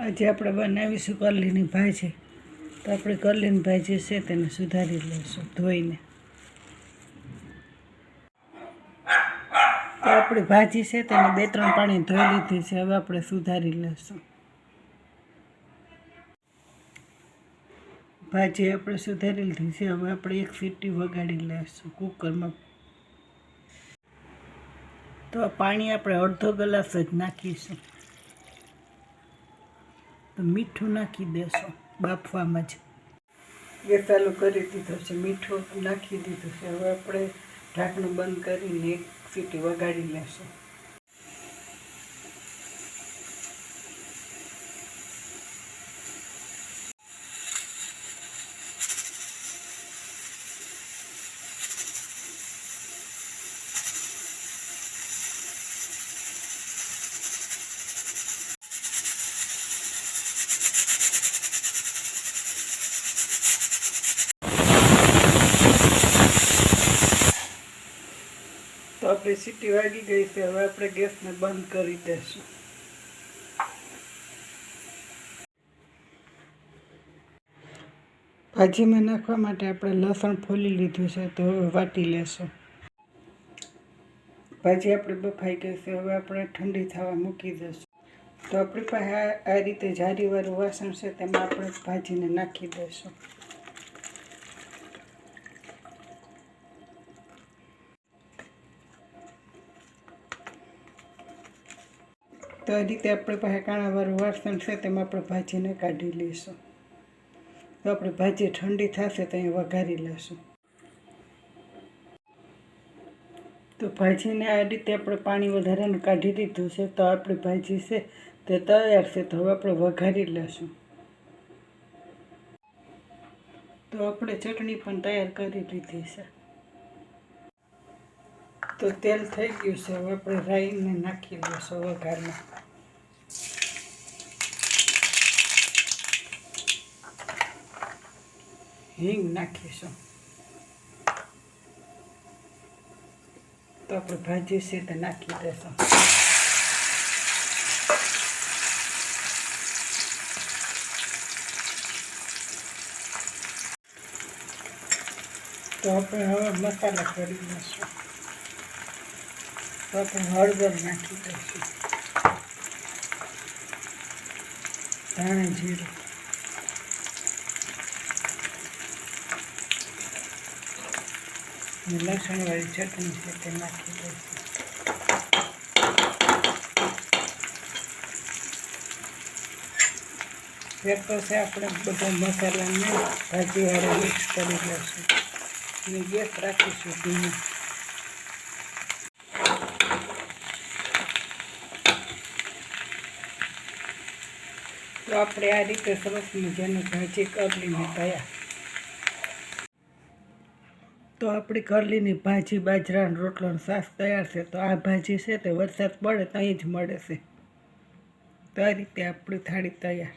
આજે આપણે બનાવીશું કરલીની ભાજી. તો આપણે કરલીની ભાજી છે તેને સુધારી લઈશું ધોઈને. તો આપણી ભાજી છે તેને 2-3 પાણી ધોઈ લીધી છે. હવે આપણે સુધારી લઈશું. ભાજી આપણે સુધારી લીધી છે. હવે આપણે 1 સીટી વગાડી લઈશું કુકરમાં. તો પાણી આપણે અડધો ગ્લાસ જ નાખીશું. તો મીઠું નાખી દેશું બાફવામાં જ. ગેસ ચાલુ કરી દીધો છે, મીઠું નાખી દીધું છે. હવે આપણે ઢાંકણું બંધ કરીને 1 સીટી વગાડી લેશું. તો આપણી સીટી વાગી ગઈ છે. હવે આપણે ગેસને બંધ કરી દઈશું. ભાજીમાં નાખવા માટે આપણે લસણ ફોલી લીધું છે, તો હવે વાટી લેશું. ભાજી આપણી બફાઈ ગઈ છે. હવે આપણે ઠંડી થવા મૂકી દઈશું. તો આપણી પાસે આ રીતે જારીવાળું વાસણ છે, તેમાં આપણે ભાજીને નાખી દઈશું. તો આ રીતે આપણી પાસે કાણાવાળું વાસણ છે, તેમાં આપણે ભાજીને કાઢી લઈશું. તો આપણી ભાજી ઠંડી થશે તો અહીં વઘારી લઈશું. તો ભાજીને આ રીતે આપણે પાણી વધારાનું કાઢી દીધું છે. તો આપણી ભાજી છે તે તૈયાર છે. તો હવે આપણે વઘારી લઈશું. તો આપણે ચટણી પણ તૈયાર કરી લીધી છે. તો તેલ થઈ ગયું છે. હવે આપણે રાઈને નાખી દઈશું વઘારમાં. હિંગ નાખીશું. તો આપણે ભાજી છે તે નાખી દઈશું. તો આપણે હવે મસાલા કરી દઈશું. તો આપણે હળદર નાખી દઈશું, ધાણા જીરું, લસણવાળી ચટણી છે તે નાખી દઈશું. ત્યાર પછી આપણે બધા મસાલાને ભાજી વાળા મિક્સ કરી લઈશું અને ગેસ રાખીશું ધીમો. તો આપણે આ રીતે સરસ મજાની ભાજી કરલીની તૈયાર. તો આપણી કરલીની ભાજી, બાજરાનો રોટલો, છાશ તૈયાર છે. તો આ ભાજી છે તે વરસાદ પડે ત્યાં જ મળે છે. તો આ રીતે આપણી થાળી તૈયાર.